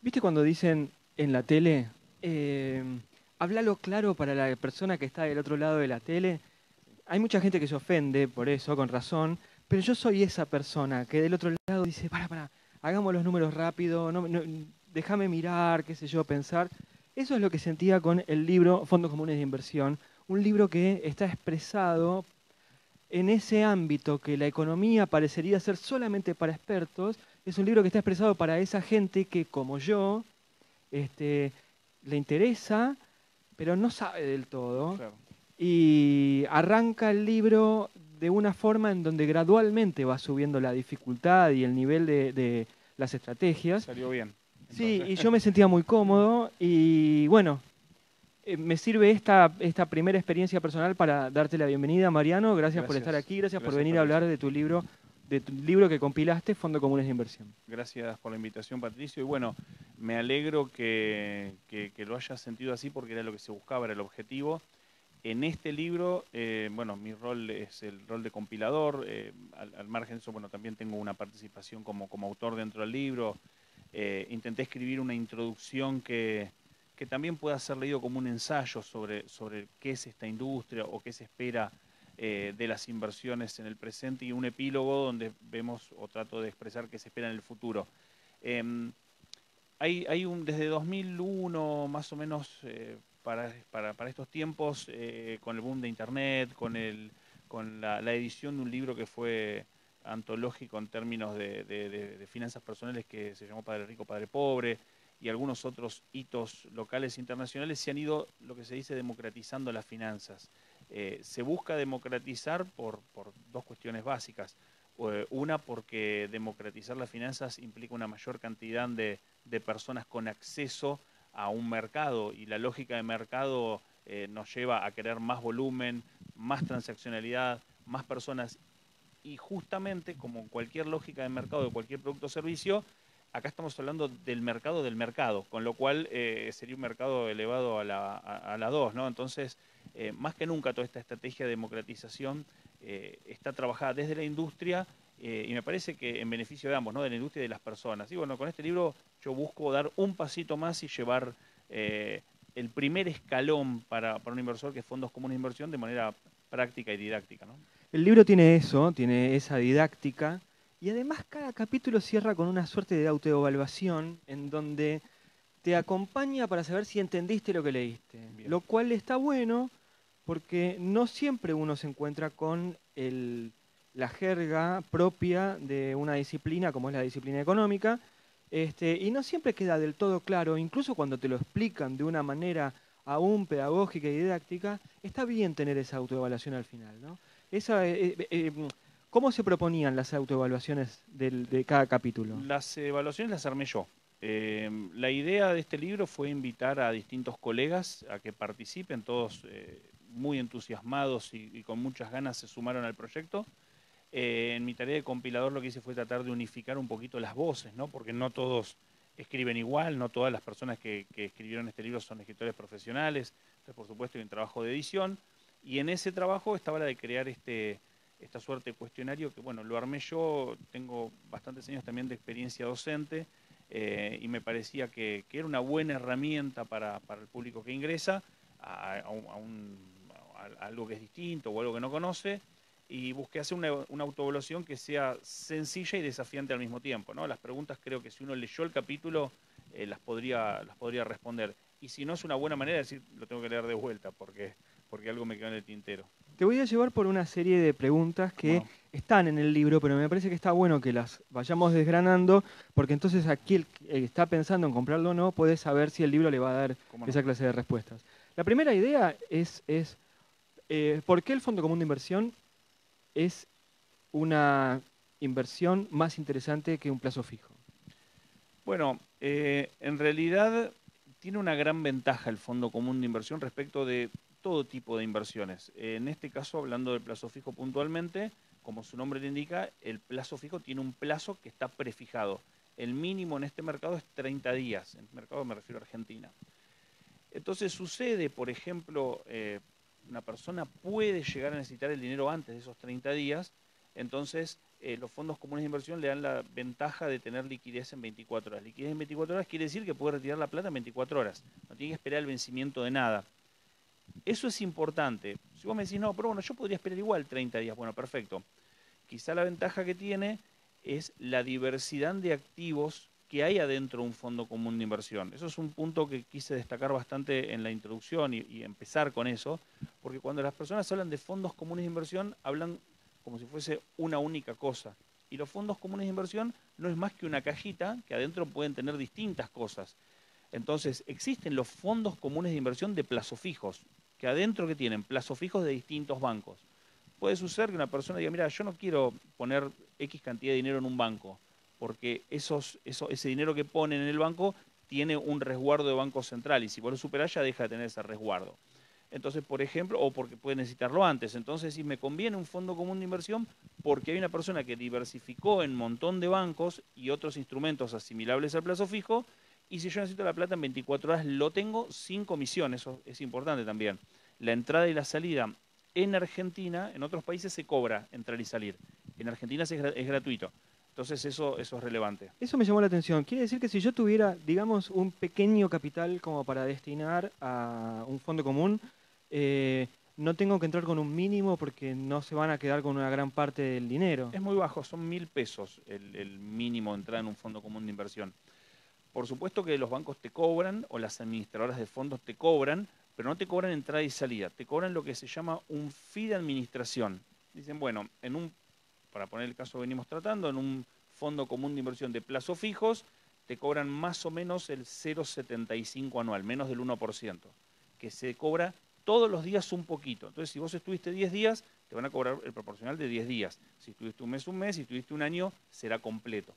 ¿Viste cuando dicen en la tele, eh, háblalo claro para la persona que está del otro lado de la tele? Hay mucha gente que se ofende por eso, con razón, pero yo soy esa persona que del otro lado dice, para, hagamos los números rápido, déjame mirar, qué sé yo, pensar. Eso es lo que sentía con el libro Fondos Comunes de Inversión, un libro que está expresado en ese ámbito que la economía parecería ser solamente para expertos. Es un libro que está expresado para esa gente que, como yo, este, le interesa, pero no sabe del todo. Claro, Y arranca el libro de una forma en donde gradualmente va subiendo la dificultad y el nivel de las estrategias. salió bien. Sí, Entonces, y yo me sentía muy cómodo y bueno, me sirve esta primera experiencia personal para darte la bienvenida, Mariano. Gracias por estar gracias. aquí, gracias por Gracias, venir a hablar Patricio. de tu libro que compilaste, Fondo Comunes de Inversión. Gracias por la invitación, Patricio. Y bueno, me alegro que lo hayas sentido así porque era lo que se buscaba, era el objetivo. En este libro, bueno, mi rol es el rol de compilador. Al margen de eso, bueno, también tengo una participación como autor dentro del libro. Intenté escribir una introducción que también pueda ser leído como un ensayo sobre qué es esta industria o qué se espera de las inversiones en el presente y un epílogo donde vemos o trato de expresar qué se espera en el futuro. Em, desde 2001 más o menos para estos tiempos, con el boom de Internet, con la edición de un libro que fue antológico en términos de finanzas personales que se llamó Padre Rico, Padre Pobre, y algunos otros hitos locales e internacionales, se han ido, lo que se dice, democratizando las finanzas. Se busca democratizar por dos cuestiones básicas. Una, porque democratizar las finanzas implica una mayor cantidad de personas con acceso a un mercado y la lógica de mercado nos lleva a querer más volumen, más transaccionalidad, más personas y justamente como cualquier lógica de mercado de cualquier producto o servicio, acá estamos hablando del mercado, con lo cual sería un mercado elevado a la 2, ¿no? Entonces, más que nunca toda esta estrategia de democratización está trabajada desde la industria y me parece que en beneficio de ambos, ¿no? De la industria y de las personas. Y bueno, con este libro yo busco dar un pasito más y llevar el primer escalón para un inversor que es fondos comunes de inversión de manera práctica y didáctica, ¿no? El libro tiene eso, tiene esa didáctica, y además cada capítulo cierra con una suerte de autoevaluación en donde te acompaña para saber si entendiste lo que leíste. Bien. Lo cual está bueno porque no siempre uno se encuentra con la jerga propia de una disciplina como es la disciplina económica, y no siempre queda del todo claro, incluso cuando te lo explican de una manera aún pedagógica y didáctica, está bien tener esa autoevaluación al final, ¿no? Esa, ¿cómo se proponían las autoevaluaciones de cada capítulo? Las evaluaciones las armé yo. La idea de este libro fue invitar a distintos colegas a que participen, todos muy entusiasmados y con muchas ganas se sumaron al proyecto. En mi tarea de compilador lo que hice fue tratar de unificar un poquito las voces, ¿no? Porque no todos escriben igual, no todas las personas que escribieron este libro son escritores profesionales, entonces por supuesto hay un trabajo de edición, y en ese trabajo estaba la de crear esta suerte de cuestionario que, bueno, lo armé yo, tengo bastantes años también de experiencia docente, y me parecía que era una buena herramienta para el público que ingresa a algo que es distinto o algo que no conoce, y busqué hacer una autoevaluación que sea sencilla y desafiante al mismo tiempo, ¿no? Las preguntas creo que si uno leyó el capítulo las podría responder. Y si no es una buena manera de decir, lo tengo que leer de vuelta porque algo me quedó en el tintero. Te voy a llevar por una serie de preguntas ¿Cómo que no? están en el libro, pero me parece que está bueno que las vayamos desgranando, porque entonces aquí el que está pensando en comprarlo o no puede saber si el libro le va a dar ¿Cómo no? esa clase de respuestas. La primera idea es ¿por qué el Fondo Común de Inversión es una inversión más interesante que un plazo fijo? Bueno, en realidad tiene una gran ventaja el Fondo Común de Inversión respecto de todo tipo de inversiones. En este caso, hablando del plazo fijo puntualmente, como su nombre le indica, el plazo fijo tiene un plazo que está prefijado. El mínimo en este mercado es 30 días. En este mercado me refiero a Argentina. Entonces sucede, por ejemplo, una persona puede llegar a necesitar el dinero antes de esos 30 días, entonces los fondos comunes de inversión le dan la ventaja de tener liquidez en 24 horas. Liquidez en 24 horas quiere decir que puede retirar la plata en 24 horas. No tiene que esperar el vencimiento de nada. Eso es importante. Si vos me decís, no, pero bueno, yo podría esperar igual 30 días. Bueno, perfecto. Quizá la ventaja que tiene es la diversidad de activos que hay adentro de un fondo común de inversión. Eso es un punto que quise destacar bastante en la introducción y empezar con eso, porque cuando las personas hablan de fondos comunes de inversión, hablan como si fuese una única cosa. Y los fondos comunes de inversión no es más que una cajita que adentro pueden tener distintas cosas. Entonces, existen los fondos comunes de inversión de plazos fijos, que adentro que tienen plazos fijos de distintos bancos. Puede suceder que una persona diga, mira, yo no quiero poner X cantidad de dinero en un banco, porque ese dinero que ponen en el banco tiene un resguardo de Banco Central, y si vos lo superás ya deja de tener ese resguardo. Entonces, por ejemplo, o porque puede necesitarlo antes. Entonces, si me conviene un fondo común de inversión, porque hay una persona que diversificó en un montón de bancos y otros instrumentos asimilables al plazo fijo, y si yo necesito la plata en 24 horas, lo tengo sin comisión. Eso es importante también. La entrada y la salida en Argentina, en otros países se cobra entrar y salir. En Argentina es gratuito. Entonces, eso es relevante. Eso me llamó la atención. Quiere decir que si yo tuviera, digamos, un pequeño capital como para destinar a un fondo común, eh, no tengo que entrar con un mínimo porque no se van a quedar con una gran parte del dinero. Es muy bajo, son 1.000 pesos el mínimo de entrada en un fondo común de inversión. Por supuesto que los bancos te cobran, o las administradoras de fondos te cobran, pero no te cobran entrada y salida, te cobran lo que se llama un fee de administración. Dicen, bueno, para poner el caso que venimos tratando, en un fondo común de inversión de plazos fijos, te cobran más o menos el 0,75 anual, menos del 1%, que se cobra todos los días un poquito. Entonces, si vos estuviste 10 días, te van a cobrar el proporcional de 10 días. Si estuviste un mes, si estuviste un año, será completo.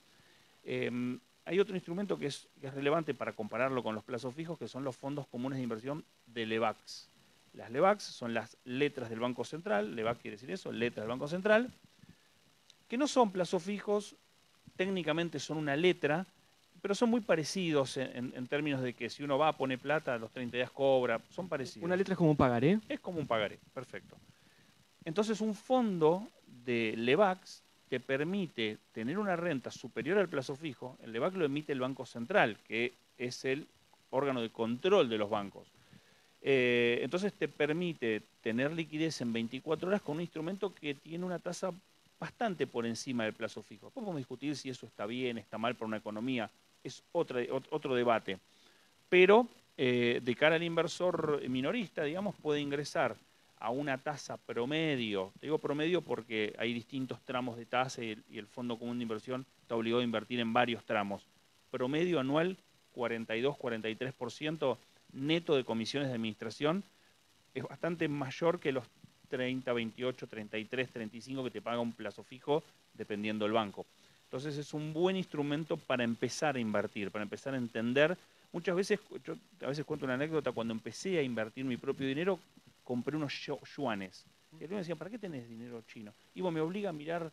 Hay otro instrumento que es relevante para compararlo con los plazos fijos, que son los fondos comunes de inversión de LEVAX. Las LEVAX son las letras del Banco Central, LEVAX quiere decir eso, letras del Banco Central, que no son plazos fijos, técnicamente son una letra, pero son muy parecidos en términos de que si uno va, pone plata, a los 30 días cobra, son parecidos. Una letra es como un pagaré. Es como un pagaré, perfecto. Entonces un fondo de LEVAX te permite tener una renta superior al plazo fijo. El LEVAX lo emite el Banco Central, que es el órgano de control de los bancos. Entonces te permite tener liquidez en 24 horas con un instrumento que tiene una tasa bastante por encima del plazo fijo. Podemos discutir si eso está bien, está mal para una economía, es otro debate. Pero de cara al inversor minorista, digamos, puede ingresar a una tasa promedio, te digo promedio porque hay distintos tramos de tasa y el Fondo Común de Inversión está obligado a invertir en varios tramos. Promedio anual 42-43% neto de comisiones de administración, es bastante mayor que los 30, 28, 33, 35 que te paga un plazo fijo dependiendo del banco. Entonces es un buen instrumento para empezar a invertir, para empezar a entender. Muchas veces, yo a veces cuento una anécdota, cuando empecé a invertir mi propio dinero, compré unos yuanes. Y algunos me decían, ¿para qué tenés dinero chino? Y bueno, me obliga a mirar,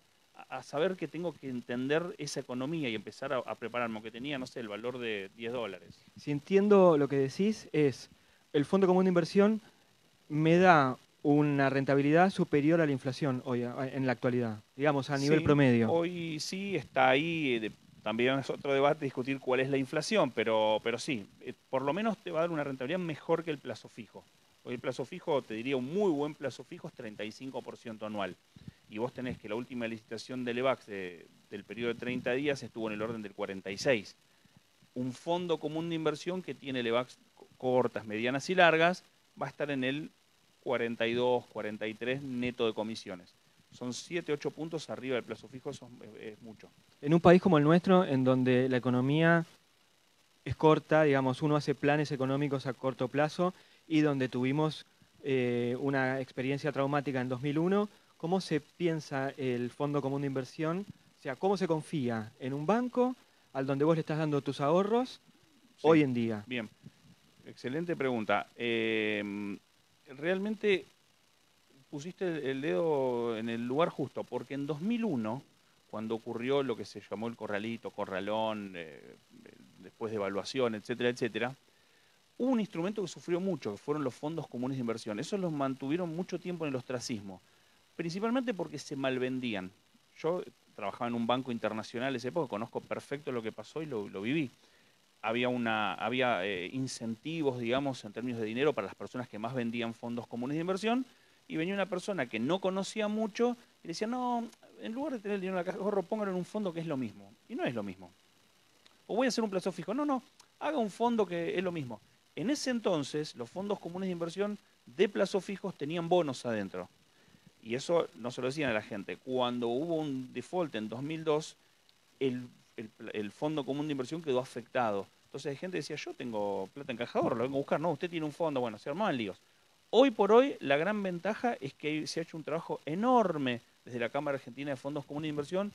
a saber que tengo que entender esa economía y empezar a prepararme, aunque tenía, no sé, el valor de $10. Si entiendo lo que decís, es el fondo común de inversión me da una rentabilidad superior a la inflación hoy en la actualidad, digamos a nivel Sí, promedio. hoy sí está ahí, también es otro debate discutir cuál es la inflación, pero sí, por lo menos te va a dar una rentabilidad mejor que el plazo fijo. Hoy el plazo fijo, te diría un muy buen plazo fijo, es 35% anual. Y vos tenés que la última licitación del EVAX del periodo de 30 días estuvo en el orden del 46. Un fondo común de inversión que tiene LEVAX cortas, medianas y largas va a estar en el 42, 43 neto de comisiones. Son 7, 8 puntos arriba del plazo fijo, eso es mucho. En un país como el nuestro, en donde la economía es corta, digamos, uno hace planes económicos a corto plazo y donde tuvimos una experiencia traumática en 2001, ¿cómo se piensa el Fondo Común de Inversión? O sea, ¿cómo se confía en un banco al donde vos le estás dando tus ahorros Sí, hoy en día? bien, excelente pregunta. Realmente pusiste el dedo en el lugar justo, porque en 2001, cuando ocurrió lo que se llamó el corralito, corralón, después de evaluación, etcétera, etcétera, hubo un instrumento que sufrió mucho, que fueron los fondos comunes de inversión. Esos los mantuvieron mucho tiempo en el ostracismo, principalmente porque se malvendían. Yo trabajaba en un banco internacional ese época, conozco perfecto lo que pasó y lo viví. Había incentivos, digamos, en términos de dinero para las personas que más vendían fondos comunes de inversión, y venía una persona que no conocía mucho y le decía, no, en lugar de tener el dinero en la caja de ahorro, póngalo en un fondo que es lo mismo. Y no es lo mismo. O voy a hacer un plazo fijo. No, no, haga un fondo que es lo mismo. En ese entonces, los fondos comunes de inversión de plazo fijos tenían bonos adentro. Y eso no se lo decían a la gente. Cuando hubo un default en 2002, el fondo común de inversión quedó afectado. Entonces hay gente que decía, yo tengo plata en caja de ahorro, lo vengo a buscar. No, usted tiene un fondo. Bueno, se armaban líos. Hoy por hoy, la gran ventaja es que se ha hecho un trabajo enorme desde la Cámara Argentina de Fondos Comunes de Inversión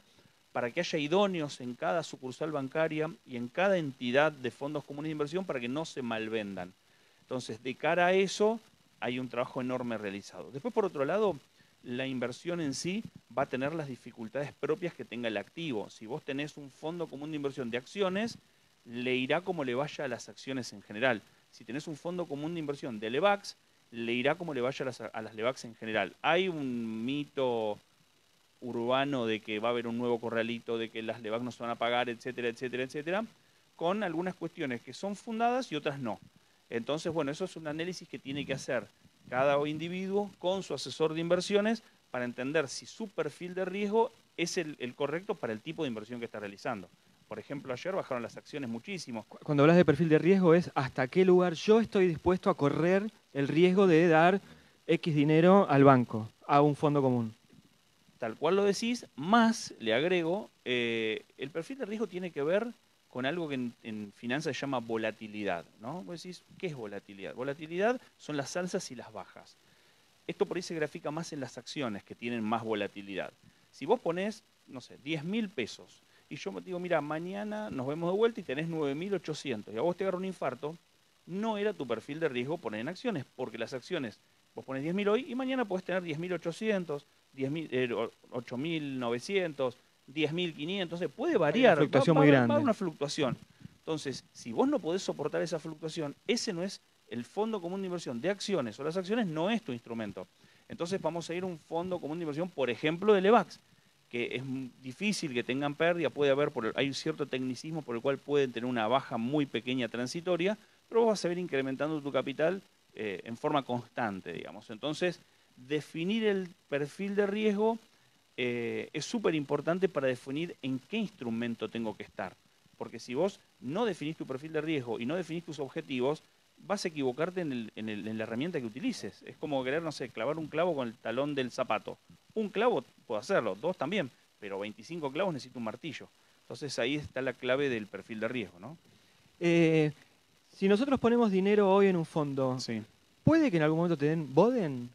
para que haya idóneos en cada sucursal bancaria y en cada entidad de fondos comunes de inversión para que no se malvendan. Entonces, de cara a eso, hay un trabajo enorme realizado. Después, por otro lado, la inversión en sí va a tener las dificultades propias que tenga el activo. Si vos tenés un fondo común de inversión de acciones, le irá como le vaya a las acciones en general. Si tenés un fondo común de inversión de LEVAX, le irá como le vaya a las LEVAX en general. Hay un mito urbano de que va a haber un nuevo corralito, de que las LEVAX no se van a pagar, etcétera, etcétera, etcétera, con algunas cuestiones que son fundadas y otras no. Entonces, bueno, eso es un análisis que tiene que hacer cada individuo con su asesor de inversiones para entender si su perfil de riesgo es el correcto para el tipo de inversión que está realizando. Por ejemplo, ayer bajaron las acciones muchísimo. Cuando hablas de perfil de riesgo es hasta qué lugar yo estoy dispuesto a correr el riesgo de dar X dinero al banco, a un fondo común. Tal cual lo decís, más le agrego, el perfil de riesgo tiene que ver con algo que en finanzas se llama volatilidad, ¿no? Vos decís, ¿qué es volatilidad? Volatilidad son las alzas y las bajas. Esto por ahí se grafica más en las acciones que tienen más volatilidad. Si vos ponés, no sé, 10.000 pesos y yo me digo, mira, mañana nos vemos de vuelta y tenés 9.800 y a vos te agarra un infarto, no era tu perfil de riesgo poner en acciones, porque las acciones, vos pones 10.000 hoy y mañana podés tener 10.800, 8.900, 10.500, puede variar, Hay una fluctuación muy va a haber grande. una fluctuación. Entonces, si vos no podés soportar esa fluctuación, ese no es el fondo común de inversión de acciones o las acciones, no es tu instrumento. Entonces vamos a ir a un fondo común de inversión, por ejemplo, de LEVAX, que es difícil que tengan pérdida, puede haber, hay un cierto tecnicismo por el cual pueden tener una baja muy pequeña transitoria, pero vos vas a ir incrementando tu capital en forma constante, digamos. Entonces, definir el perfil de riesgo es súper importante para definir en qué instrumento tengo que estar. Porque si vos no definís tu perfil de riesgo y no definís tus objetivos, vas a equivocarte en la herramienta que utilices. Es como querer, no sé, clavar un clavo con el talón del zapato. Un clavo puedo hacerlo, dos también, pero 25 clavos necesito un martillo. Entonces ahí está la clave del perfil de riesgo, ¿no? Si nosotros ponemos dinero hoy en un fondo, Sí. ¿puede que en algún momento te den Boden?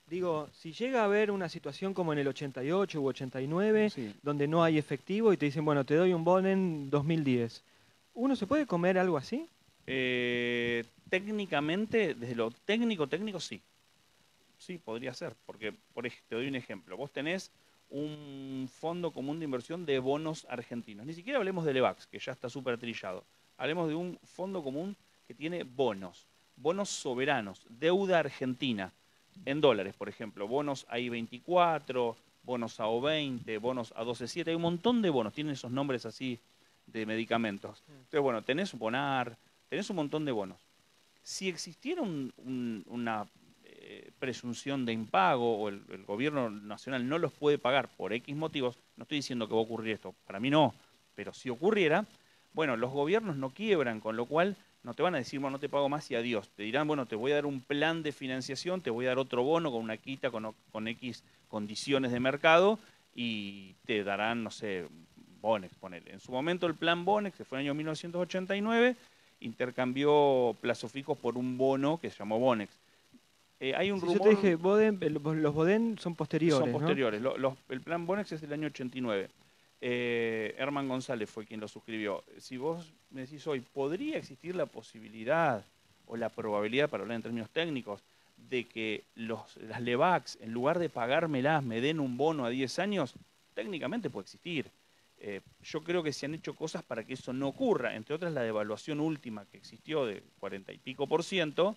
Digo, si llega a haber una situación como en el 88 u 89, Sí. donde no hay efectivo y te dicen, bueno, te doy un Boden 2010, ¿uno se puede comer algo así? Técnicamente, desde lo técnico, sí. Sí, podría ser, porque te doy un ejemplo. Vos tenés un fondo común de inversión de bonos argentinos. Ni siquiera hablemos de LEVAX, que ya está súper trillado. Hablemos de un fondo común que tiene bonos, bonos soberanos, deuda argentina, en dólares, por ejemplo, bonos AI24, bonos AO20, bonos A127, hay un montón de bonos, tienen esos nombres así de medicamentos. Entonces, bueno, tenés Bonar, tenés un montón de bonos. Si existiera una presunción de impago o el gobierno nacional no los puede pagar por X motivos, no estoy diciendo que va a ocurrir esto, para mí no, pero si ocurriera, bueno, los gobiernos no quiebran, con lo cual no te van a decir, bueno, no te pago más y adiós. Te dirán, bueno, te voy a dar un plan de financiación, te voy a dar otro bono con una quita, con X condiciones de mercado y te darán, no sé, Bonex, ponele. En su momento el plan Bonex, que fue en el año 1989, intercambió plazos fijos por un bono que se llamó Bonex. Hay un Si yo te rumor, dije Boden, los Boden son posteriores, son ¿no? posteriores. El plan Bonex es del año 89. Herman González fue quien lo suscribió. Si vos me decís hoy, ¿podría existir la posibilidad o la probabilidad, para hablar en términos técnicos, de que las LEVAX, en lugar de pagármelas, me den un bono a 10 años? Técnicamente puede existir. Yo creo que se han hecho cosas para que eso no ocurra, entre otras la devaluación última que existió de 40 y pico %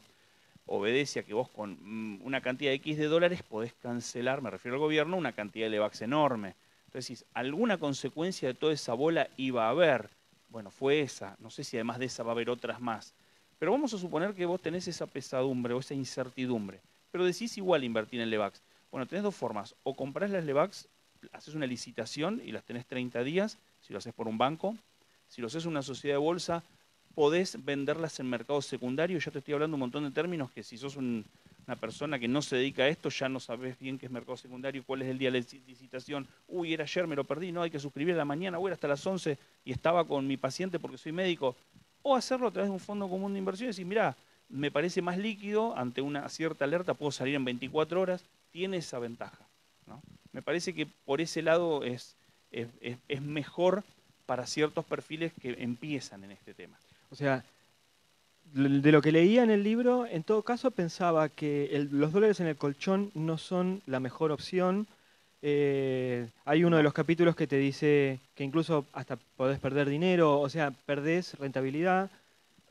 obedece a que vos con una cantidad de X de dólares podés cancelar, me refiero al gobierno, una cantidad de LEVAX enorme. Entonces decís, alguna consecuencia de toda esa bola iba a haber. Bueno, fue esa. No sé si además de esa va a haber otras más. Pero vamos a suponer que vos tenés esa pesadumbre o esa incertidumbre. Pero decís igual invertir en Levax. Bueno, tenés dos formas. O comprás las Levax, haces una licitación y las tenés 30 días, si lo haces por un banco. Si lo haces en una sociedad de bolsa, podés venderlas en mercado secundario. Ya te estoy hablando un montón de términos que si sos una persona que no se dedica a esto, ya no sabés bien qué es mercado secundario, cuál es el día de licitación. Uy, era ayer, me lo perdí, no, hay que suscribir a la mañana, voy hasta las 11 y estaba con mi paciente porque soy médico. O hacerlo a través de un fondo común de inversión y decir, mirá, me parece más líquido, ante una cierta alerta puedo salir en 24 horas, tiene esa ventaja, ¿no? Me parece que por ese lado es mejor para ciertos perfiles que empiezan en este tema. O sea, de lo que leía en el libro, en todo caso pensaba que los dólares en el colchón no son la mejor opción. Hay uno de No. los capítulos que te dice que incluso hasta podés perder dinero, o sea, perdés rentabilidad.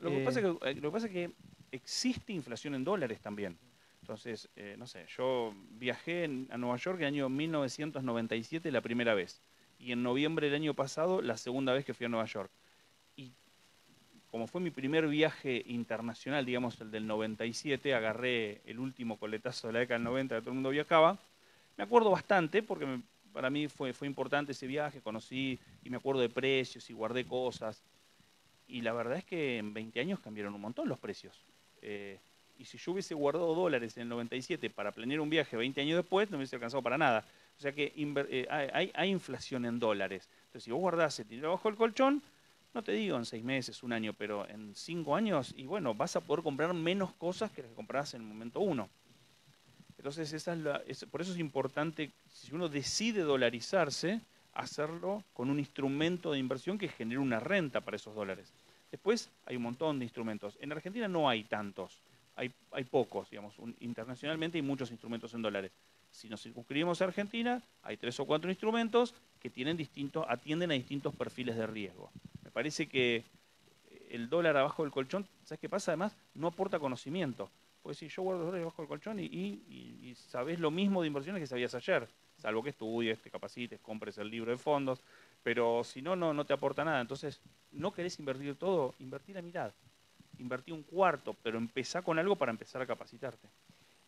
eh, Lo que pasa es que existe inflación en dólares también. Entonces, no sé, yo viajé a Nueva York en el año 1997 la primera vez. Y en noviembre del año pasado la segunda vez que fui a Nueva York. Y como fue mi primer viaje internacional, digamos el del 97, agarré el último coletazo de la década del 90 que todo el mundo viajaba. Me acuerdo bastante porque para mí fue importante ese viaje, conocí y me acuerdo de precios y guardé cosas. Y la verdad es que en 20 años cambiaron un montón los precios. Y si yo hubiese guardado dólares en el 97 para planear un viaje 20 años después, no me hubiese alcanzado para nada. O sea que hay inflación en dólares. Entonces, si vos guardás el dinero bajo el colchón, no te digo en 6 meses, un año, pero en 5 años, y bueno, vas a poder comprar menos cosas que las que comprabas en el momento uno. Entonces, por eso es importante, si uno decide dolarizarse, hacerlo con un instrumento de inversión que genere una renta para esos dólares. Después hay un montón de instrumentos. En Argentina no hay tantos, hay pocos, digamos. Internacionalmente hay muchos instrumentos en dólares. Si nos circunscribimos a Argentina, hay 3 o 4 instrumentos que atienden a distintos perfiles de riesgo. Me parece que el dólar abajo del colchón, ¿sabes qué pasa? Además, no aporta conocimiento. Pues si yo guardo dólares bajo el colchón y sabés lo mismo de inversiones que sabías ayer, salvo que estudies, te capacites, compres el libro de fondos, pero si no, no te aporta nada. Entonces, no querés invertir todo, invertí la mitad, invertí un cuarto, pero empezá con algo para empezar a capacitarte.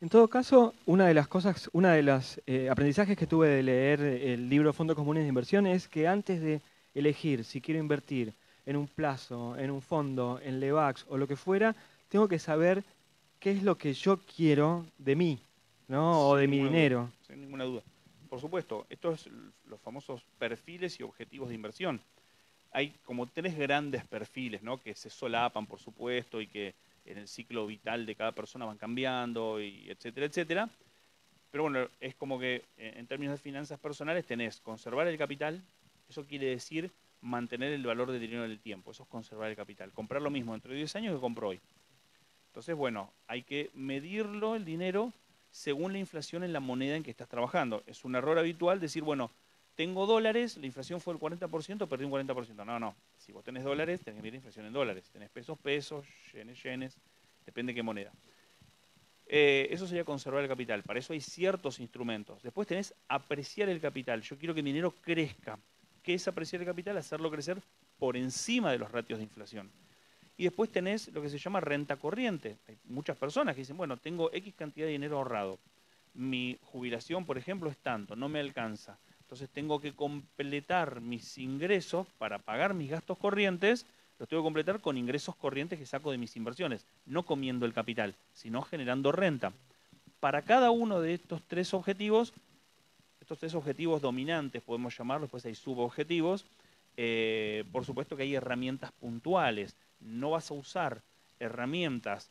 En todo caso, una de los aprendizajes que tuve de leer el libro Fondos Comunes de Inversión es que antes de elegir si quiero invertir en un plazo, en un fondo, en Levax o lo que fuera, tengo que saber qué es lo que yo quiero de mí, ¿no? O Sin de mi ninguna duda, dinero. sin ninguna duda. Por supuesto, estos son los famosos perfiles y objetivos de inversión. Hay como 3 grandes perfiles, ¿no? Que se solapan, por supuesto, y que en el ciclo vital de cada persona van cambiando, y etcétera, etcétera. Pero bueno, es como que en términos de finanzas personales tenés conservar el capital, eso quiere decir mantener el valor del dinero en el tiempo, eso es conservar el capital. Comprar lo mismo dentro de 10 años que compro hoy. Entonces, bueno, hay que medirlo el dinero según la inflación en la moneda en que estás trabajando. Es un error habitual decir, bueno, tengo dólares, la inflación fue el 40%, perdí un 40%. No, no. Si vos tenés dólares, tenés que medir la inflación en dólares. Tenés pesos, pesos, yenes, yenes, depende de qué moneda. Eso sería conservar el capital. Para eso hay ciertos instrumentos. Después tenés apreciar el capital. Yo quiero que mi dinero crezca. ¿Qué es apreciar el capital? Hacerlo crecer por encima de los ratios de inflación. Y después tenés lo que se llama renta corriente. Hay muchas personas que dicen, bueno, tengo X cantidad de dinero ahorrado. Mi jubilación, por ejemplo, es tanto, no me alcanza. Entonces tengo que completar mis ingresos para pagar mis gastos corrientes, los tengo que completar con ingresos corrientes que saco de mis inversiones, no comiendo el capital, sino generando renta. Para cada uno de estos tres objetivos dominantes, podemos llamarlos, pues hay subobjetivos, por supuesto que hay herramientas puntuales. No vas a usar herramientas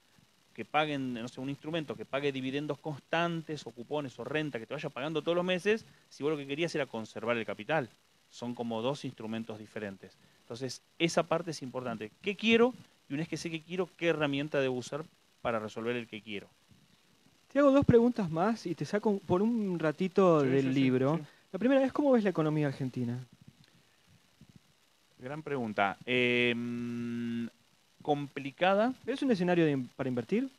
que paguen, no sé, un instrumento que pague dividendos constantes o cupones o renta que te vaya pagando todos los meses, si vos lo que querías era conservar el capital. Son como dos instrumentos diferentes. Entonces, esa parte es importante. ¿Qué quiero? Y una vez que sé qué quiero, ¿qué herramienta debo usar para resolver el que quiero? Te hago dos preguntas más y te saco por un ratito Sí, del sí, sí, libro. sí. La primera es, ¿cómo ves la economía argentina? Gran pregunta. Complicada. ¿Es un escenario para invertir?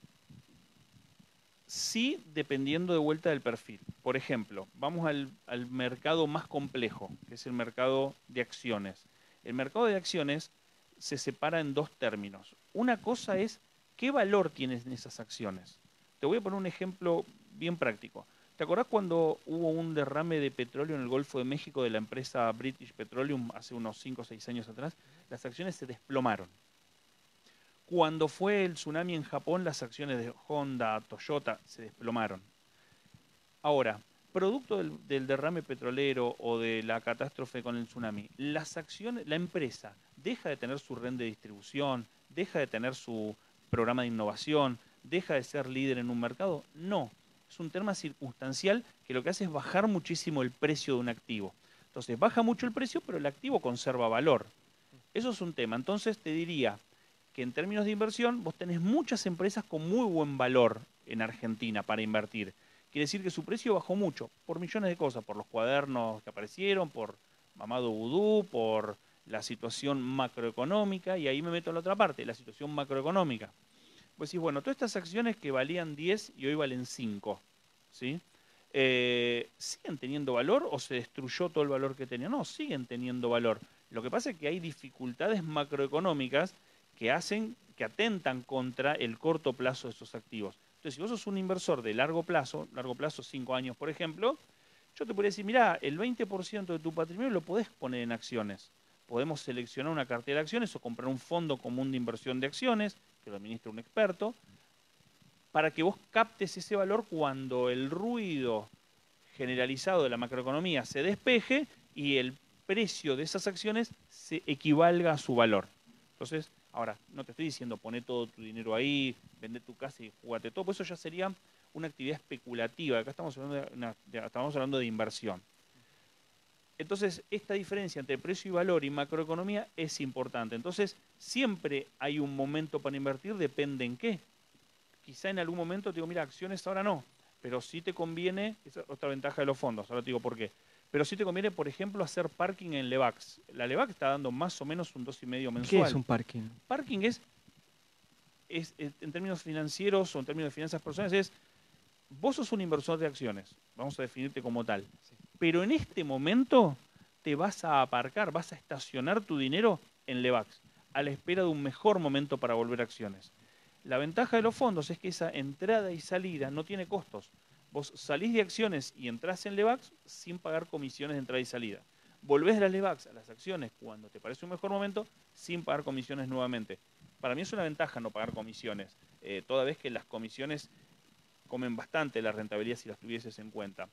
Sí, dependiendo de vuelta del perfil. Por ejemplo, vamos al mercado más complejo, que es el mercado de acciones. El mercado de acciones se separa en dos términos. Una cosa es qué valor tienen esas acciones. Te voy a poner un ejemplo bien práctico. ¿Te acordás cuando hubo un derrame de petróleo en el Golfo de México de la empresa British Petroleum hace unos 5 o 6 años atrás? Las acciones se desplomaron. Cuando fue el tsunami en Japón, las acciones de Honda, Toyota se desplomaron. Ahora, producto del derrame petrolero o de la catástrofe con el tsunami, las acciones, la empresa deja de tener su red de distribución, deja de tener su programa de innovación, deja de ser líder en un mercado. No, es un tema circunstancial que lo que hace es bajar muchísimo el precio de un activo. Entonces, baja mucho el precio, pero el activo conserva valor. Eso es un tema. Entonces, te diría que en términos de inversión, vos tenés muchas empresas con muy buen valor en Argentina para invertir. Quiere decir que su precio bajó mucho, por millones de cosas, por los cuadernos que aparecieron, por Mamado Vudú, por la situación macroeconómica, y ahí me meto en la otra parte, la situación macroeconómica. Pues decís, bueno, todas estas acciones que valían 10 y hoy valen 5, ¿sí? ¿Siguen teniendo valor o se destruyó todo el valor que tenían? No, siguen teniendo valor. Lo que pasa es que hay dificultades macroeconómicas que hacen, que atentan contra el corto plazo de esos activos. Entonces, si vos sos un inversor de largo plazo 5 años, por ejemplo, yo te podría decir, mirá, el 20% de tu patrimonio lo podés poner en acciones. Podemos seleccionar una cartera de acciones o comprar un fondo común de inversión de acciones, que lo administra un experto, para que vos captes ese valor cuando el ruido generalizado de la macroeconomía se despeje y el precio de esas acciones se equivalga a su valor. Entonces, ahora, no te estoy diciendo poner todo tu dinero ahí, vender tu casa y jugate todo, pues eso ya sería una actividad especulativa. Acá estamos hablando de inversión. Entonces, esta diferencia entre precio y valor y macroeconomía es importante. Entonces, siempre hay un momento para invertir, depende en qué. Quizá en algún momento te digo, mira, acciones ahora no, pero sí te conviene, esa es otra ventaja de los fondos, ahora te digo por qué. Pero sí te conviene, por ejemplo, hacer parking en Levax. La Levax está dando más o menos un 2,5 ¿Qué es mensual. un parking? Parking es, en términos financieros o en términos de finanzas personales, es, vos sos un inversor de acciones, vamos a definirte como tal, pero en este momento te vas a aparcar, vas a estacionar tu dinero en Levax, a la espera de un mejor momento para volver a acciones. La ventaja de los fondos es que esa entrada y salida no tiene costos. Vos salís de acciones y entrás en Levax sin pagar comisiones de entrada y salida. Volvés de las Levax a las acciones cuando te parece un mejor momento sin pagar comisiones nuevamente. Para mí es una ventaja no pagar comisiones, toda vez que las comisiones comen bastante la rentabilidad si las tuvieses en cuenta.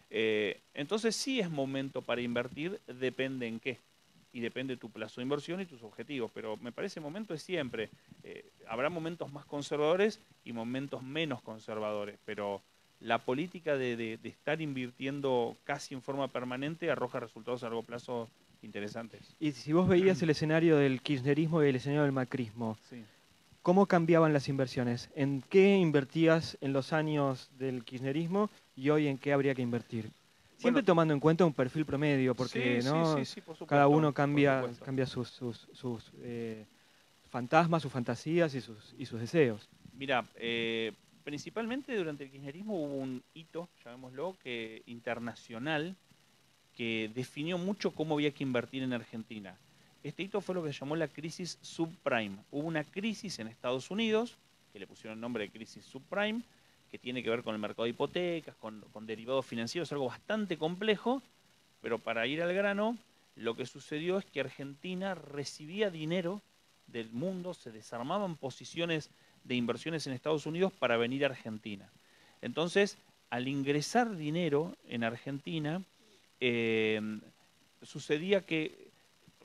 Entonces sí es momento para invertir, depende en qué. Y depende de tu plazo de inversión y tus objetivos. Pero me parece momento es siempre. Habrá momentos más conservadores y momentos menos conservadores. Pero la política de estar invirtiendo casi en forma permanente arroja resultados a largo plazo interesantes. Y si vos veías el escenario del kirchnerismo y el escenario del macrismo, Sí. ¿cómo cambiaban las inversiones? ¿En qué invertías en los años del kirchnerismo y hoy en qué habría que invertir? Siempre Bueno, tomando en cuenta un perfil promedio, porque sí, por cada supuesto. uno Por cambia, supuesto. cambia sus fantasmas, sus fantasías y sus deseos. Mira, principalmente durante el kirchnerismo hubo un hito, llamémoslo, internacional, que definió mucho cómo había que invertir en Argentina. Este hito fue lo que se llamó la crisis subprime. Hubo una crisis en Estados Unidos, que le pusieron el nombre de crisis subprime, que tiene que ver con el mercado de hipotecas, con derivados financieros, algo bastante complejo, pero para ir al grano, lo que sucedió es que Argentina recibía dinero del mundo, se desarmaban posiciones de inversiones en Estados Unidos para venir a Argentina. Entonces, al ingresar dinero en Argentina, eh, sucedía que,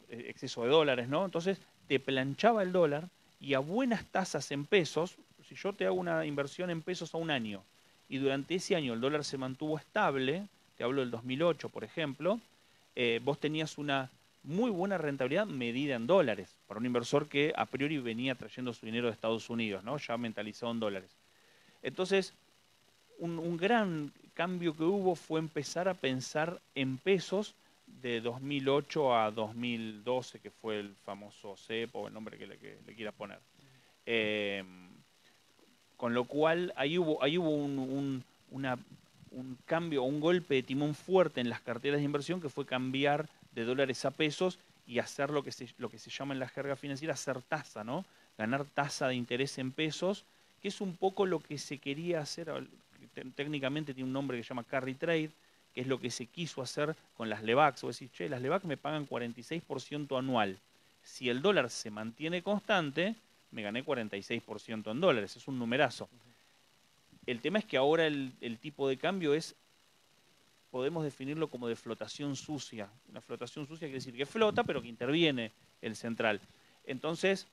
exceso de dólares, ¿no? Entonces, te planchaba el dólar y a buenas tasas en pesos, si yo te hago una inversión en pesos a un año y durante ese año el dólar se mantuvo estable, te hablo del 2008, por ejemplo, vos tenías una muy buena rentabilidad medida en dólares para un inversor que a priori venía trayendo su dinero de Estados Unidos, ¿no? Ya mentalizado en dólares. Entonces, un gran cambio que hubo fue empezar a pensar en pesos de 2008 a 2012, que fue el famoso CEP o el nombre que le quiera poner. Eh, Con lo cual ahí hubo un cambio, un golpe de timón fuerte en las carteras de inversión, que fue cambiar de dólares a pesos y hacer lo que se llama en la jerga financiera hacer tasa, ¿no? Ganar tasa de interés en pesos, que es un poco lo que se quería hacer, técnicamente tiene un nombre que se llama carry trade, que es lo que se quiso hacer con las LEVACs. Vos decís, che, las LEVACs me pagan 46% anual. Si el dólar se mantiene constante, me gané 46% en dólares, es un numerazo. El tema es que ahora el tipo de cambio podemos definirlo como de flotación sucia. Una flotación sucia quiere decir que flota, pero que interviene el central. Entonces,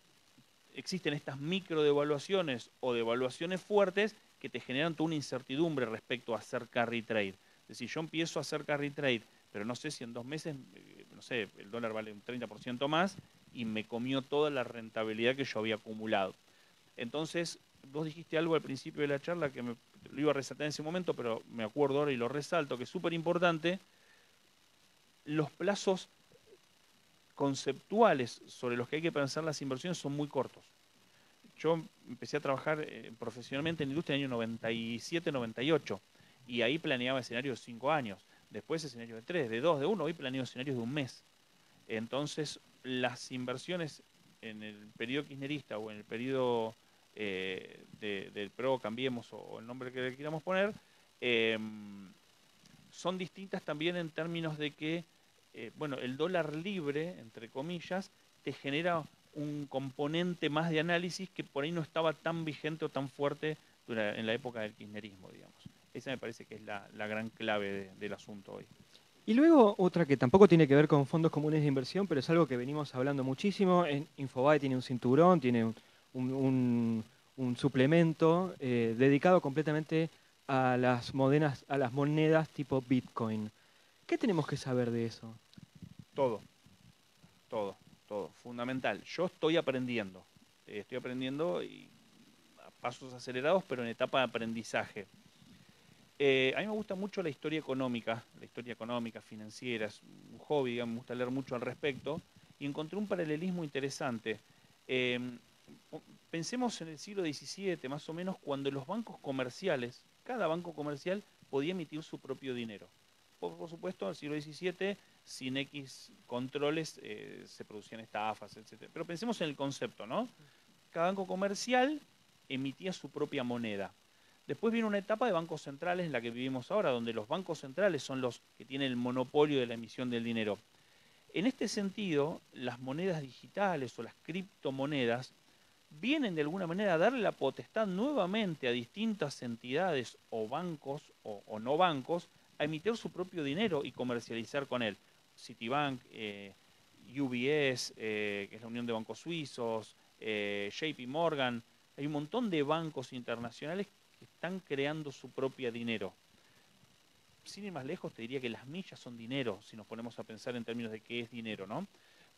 existen estas micro devaluaciones o devaluaciones fuertes que te generan toda una incertidumbre respecto a hacer carry trade. Es decir, yo empiezo a hacer carry trade, pero no sé si en 2 meses, no sé, el dólar vale un 30% más y me comió toda la rentabilidad que yo había acumulado. Entonces, vos dijiste algo al principio de la charla que lo iba a resaltar en ese momento, pero me acuerdo ahora y lo resalto, que es súper importante. Los plazos conceptuales sobre los que hay que pensar las inversiones son muy cortos. Yo empecé a trabajar profesionalmente en la industria en el año 97, 98, y ahí planeaba escenarios de 5 años, después escenarios de 3, de 2, de 1, hoy planeo escenarios de un mes. Entonces, las inversiones en el periodo kirchnerista o en el periodo del PRO, cambiemos, o el nombre que le queramos poner, son distintas también en términos de que, bueno, el dólar libre, entre comillas, te genera un componente más de análisis que por ahí no estaba tan vigente o tan fuerte en la época del kirchnerismo, digamos. Esa me parece que es la gran clave del asunto hoy. Y luego otra que tampoco tiene que ver con fondos comunes de inversión, pero es algo que venimos hablando muchísimo. En Infobae tiene un cinturón, tiene un suplemento dedicado completamente a las monedas tipo Bitcoin. ¿Qué tenemos que saber de eso? Todo, todo, todo. Fundamental. Yo estoy aprendiendo y a pasos acelerados, pero en etapa de aprendizaje. A mí me gusta mucho la historia económica, financiera, es un hobby, digamos, me gusta leer mucho al respecto, y encontré un paralelismo interesante. Eh, Pensemos en el siglo XVII, más o menos, cuando los bancos comerciales, cada banco comercial podía emitir su propio dinero. Por supuesto, en el siglo XVII, sin X controles, se producían estafas, etc. Pero pensemos en el concepto, ¿no? Cada banco comercial emitía su propia moneda. Después viene una etapa de bancos centrales en la que vivimos ahora, donde los bancos centrales son los que tienen el monopolio de la emisión del dinero. En este sentido, las monedas digitales o las criptomonedas vienen de alguna manera a darle la potestad nuevamente a distintas entidades o bancos o no bancos a emitir su propio dinero y comercializar con él. Citibank, UBS, que es la Unión de Bancos Suizos, JP Morgan, hay un montón de bancos internacionales que están creando su propio dinero. Sin ir más lejos, te diría que las millas son dinero, si nos ponemos a pensar en términos de qué es dinero, ¿no?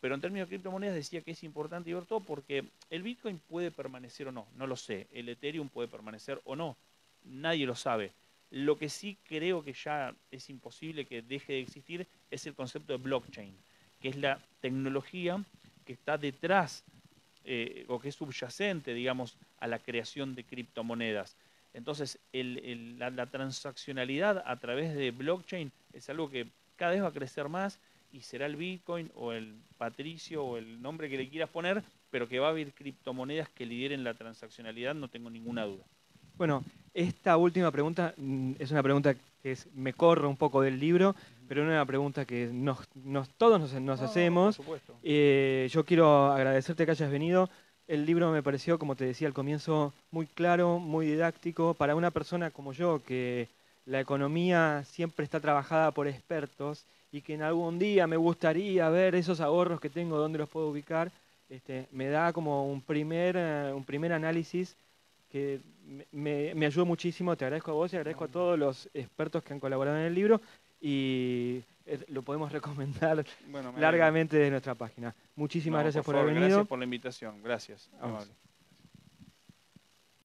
Pero en términos de criptomonedas decía que es importante ver todo porque el Bitcoin puede permanecer o no, no lo sé. El Ethereum puede permanecer o no, nadie lo sabe. Lo que sí creo que ya es imposible que deje de existir es el concepto de blockchain, que es la tecnología que está detrás o que es subyacente, digamos, a la creación de criptomonedas. Entonces, la transaccionalidad a través de blockchain es algo que cada vez va a crecer más y será el Bitcoin o el Patricio o el nombre que le quieras poner, pero que va a haber criptomonedas que lideren la transaccionalidad, no tengo ninguna duda. Bueno, esta última pregunta es una pregunta que me corre un poco del libro, pero es una pregunta que todos nos hacemos. Por supuesto. Yo quiero agradecerte que hayas venido. El libro me pareció, como te decía al comienzo, muy claro, muy didáctico. Para una persona como yo, que la economía siempre está trabajada por expertos y que en algún día me gustaría ver esos ahorros que tengo, dónde los puedo ubicar, me da como un primer análisis que me ayudó muchísimo. Te agradezco a vos y agradezco a todos los expertos que han colaborado en el libro y lo podemos recomendar largamente de nuestra página. Muchísimas gracias por haber venido. Gracias por la invitación. Gracias.